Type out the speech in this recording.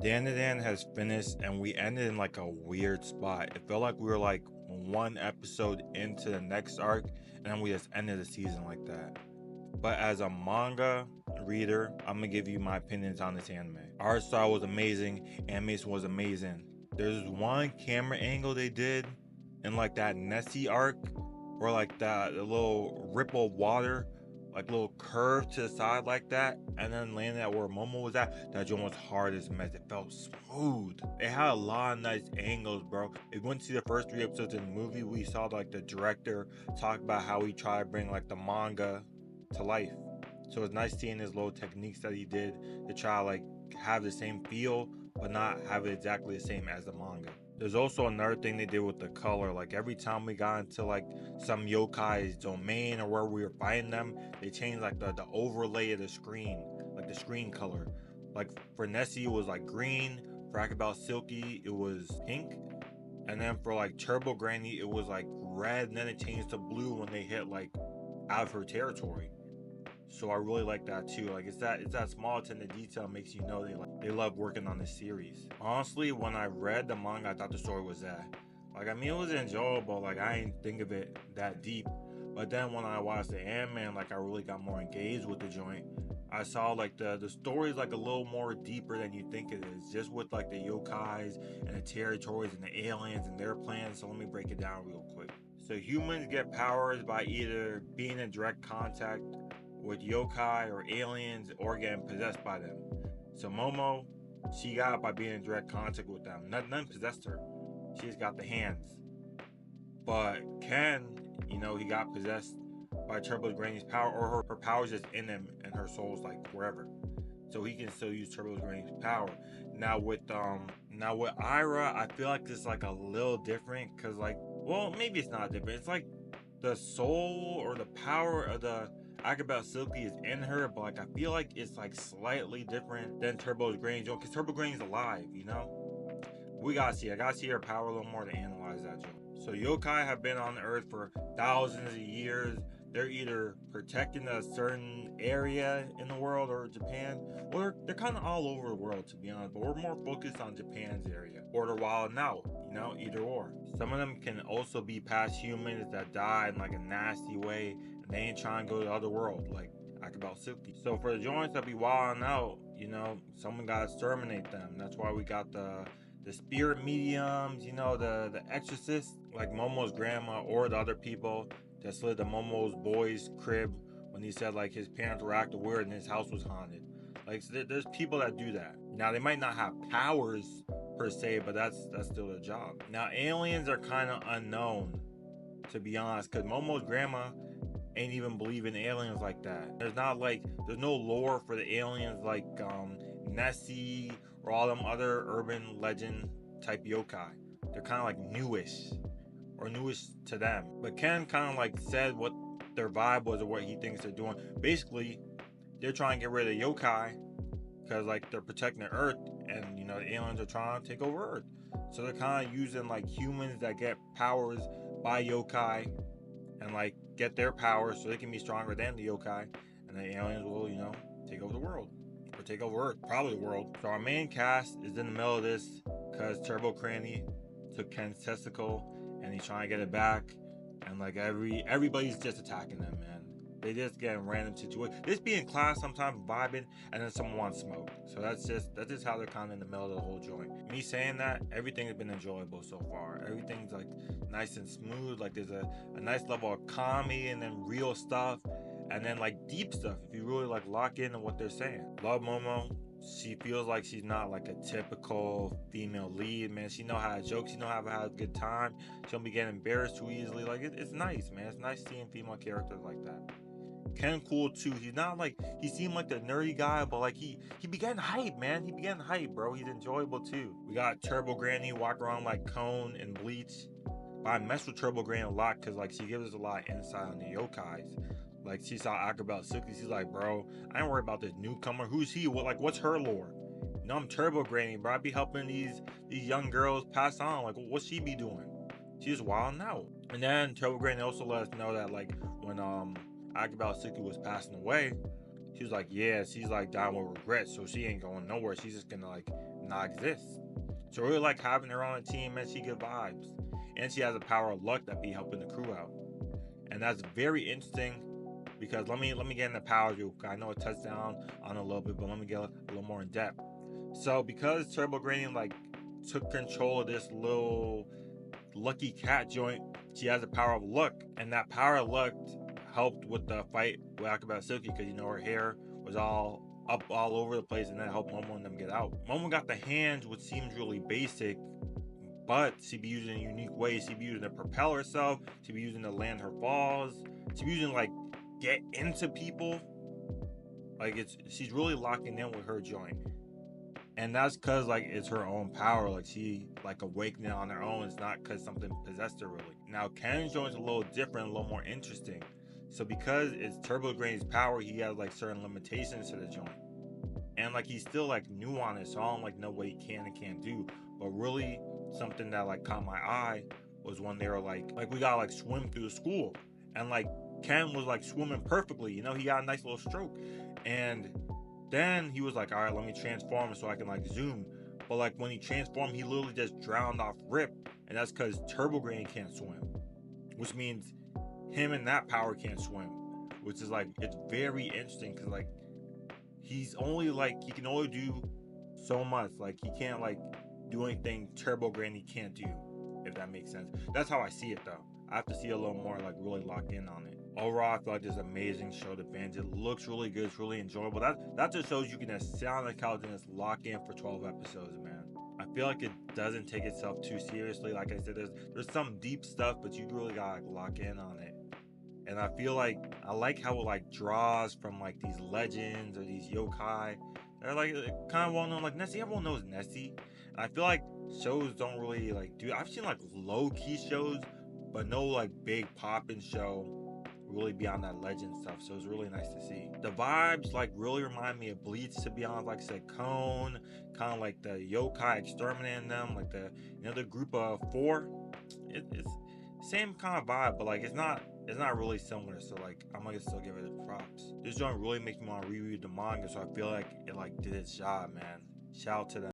Dandadan has finished and we ended in like a weird spot. It felt like we were like one episode into the next arc and then we just ended the season like that. But as a manga reader, I'm gonna give you my opinions on this anime. Art style was amazing, animation was amazing. There's one camera angle they did in like that Nessie arc, or like that little ripple of water, like little curve to the side like that, and then landing at where Momo was at. That joint was hard as a mess. It felt smooth. It had a lot of nice angles, bro. If you went to see the first 3 episodes of the movie, we saw like the director talk about how he tried to bring like the manga to life. So it's nice seeing his little techniques that he did to try to like have the same feel, but not have it exactly the same as the manga. There's also another thing they did with the color. Like every time we got into like some yokai's domain or where we were fighting them, they changed like the overlay of the screen, like the screen color. Like for Nessie, it was like green. For Akabao Silky, it was pink. And then for like Turbo Granny, it was like red. And then it changed to blue when they hit like out of her territory. So I really like that too. Like it's that small attention to detail makes you know they love working on this series. Honestly, when I read the manga, I thought the story was that. Like I mean, it was enjoyable. Like I didn't think of it that deep. But then when I watched the anime, like I really got more engaged with the joint. I saw like the story is like a little more deeper than you think it is. Just with like the yokais and the territories and the aliens and their plans. So let me break it down real quick. So humans get powers by either being in direct contact with yokai or aliens or getting possessed by them. So Momo, she got it by being in direct contact with them. None possessed her. She's got the hands. But Ken, he got possessed by Turbo Granny's power, or her power's just in him and her soul's like wherever. So he can still use Turbo Granny's power. Now with Ira, I feel like it's like a little different because like well maybe it's not different. It's like the soul or the power of the Akabao Silky is in her, but like I feel like it's like slightly different than Turbo's Granny Joe, because Turbo Granny's alive. We gotta see. I gotta see her power a little more to analyze that joke. So yokai have been on the earth for thousands of years. They're either protecting a certain area in the world or Japan, or they're kind of all over the world to be honest. But we're more focused on Japan's area, or they're wild now. Either or. Some of them can also be past humans that die in like a nasty way, and they ain't trying to go to the other world, like Akabao Silky. So for the joints that be wilding out, someone gotta exterminate them. That's why we got the spirit mediums, the exorcists, like Momo's grandma or the other people that slid to Momo's boy's crib when he said like his parents were acting weird and his house was haunted. Like so there's people that do that. Now they might not have powers per se, but that's still their job. Now aliens are kind of unknown, to be honest, because Momo's grandma ain't even believe in aliens like that. There's no lore for the aliens like Nessie or all them other urban legend type yokai. They're kind of like newish or newish to them. But Ken kind of like said what their vibe was or what he thinks they're doing. Basically, they're trying to get rid of yokai because like they're protecting the Earth, and the aliens are trying to take over Earth. So they're kind of using like humans that get powers by yokai and like get their powers so they can be stronger than the yokai, and the aliens will take over the world or take over Earth, probably the world. So our main cast is in the middle of this because Turbo Cranny took Ken's testicle and he's trying to get it back, and like everybody's just attacking them, man. They just get in random situations. They just be in class sometimes vibing, and then someone wants smoke. So that's just how they're kind of in the middle of the whole joint. Me saying that, everything has been enjoyable so far. Everything's like nice and smooth. Like there's a nice level of comedy and then real stuff, and then like deep stuff if you really like lock in on what they're saying. Love Momo. She feels like she's not like a typical female lead, man. She know how to joke. She know how to have a good time. She don't be getting embarrassed too easily. Like it's nice, man. It's nice seeing female characters like that. Ken cool too. He's not like he seemed like the nerdy guy, but like he began hype, man. He began hype, bro. He's enjoyable too. We got Turbo Granny walk around like Cone and Bleach. But I mess with Turbo Granny a lot because like she gives us a lot of insight on the yokais. Like she saw Akabao Suki, she's like, bro, I ain't worried about this newcomer. Who's he? What's her lore? I'm Turbo Granny, bro. I be helping these young girls pass on. Like, what she be doing? She's wilding out. And then Turbo Granny also let us know that like when Akabao Suki was passing away, she was like, yeah, she's like dying with regret, so she ain't going nowhere. She's just gonna like not exist. So I really like having her on the team, and she gives vibes. And she has a power of luck that be helping the crew out. And that's very interesting because let me get into powers real quick. I know it touched down on a little bit, but let me get a little more in depth. So because Turbo Granny like took control of this little lucky cat joint, she has the power of luck, and that power of luck helped with the fight with Akaba Silky because her hair was all up all over the place, and that helped Momo and them get out. Momo got the hands, which seems really basic, but she'd be using in unique ways. She'd be using to propel herself. She'd be using to land her falls. She'd be using like get into people. Like she's really locking in with her joint. And that's cause like it's her own power. Like she like awakening on her own. It's not cause something possessed her really. Now Ken's joint's a little different, a little more interesting. So because it's Turbo Granny's power, he has like certain limitations to the joint. And like he's still like new on it, so I don't like know what he can and can't do. But really something that like caught my eye was when they were like we gotta like swim through the school. And like Ken was like swimming perfectly, he got a nice little stroke. And then he was like, all right, let me transform so I can like zoom. But like when he transformed, he literally just drowned off rip. And that's because Turbo Granny can't swim. Which means him and that power can't swim. Which is like, it's very interesting because like he's only like, he can only do so much. Like he can't like do anything Turbo Granny can't do, if that makes sense. That's how I see it though. I have to see a little more, like really lock in on it. Overall, I feel like this is an amazing show to binge. It looks really good. It's really enjoyable. That just shows you can just sit on the couch and just lock in for 12 episodes, man. I feel like it doesn't take itself too seriously. Like I said, there's some deep stuff, but you really gotta lock in on it. And I feel like I like how it like draws from like these legends or these yokai. They're like kind of well known, like Nessie. Everyone knows Nessie. And I feel like shows don't really like do. I've seen like low key shows, but no like big poppin' show really beyond that legend stuff. So it's really nice to see. The vibes like really remind me of Bleach, to be honest. Like I said, Cone, kind of like the yokai exterminating them, like the group of 4. It's same kind of vibe, but like it's not really similar. So like I'm gonna still give it props. This joint really makes me want to reread the manga, so I feel like it like did its job, man. Shout out to them.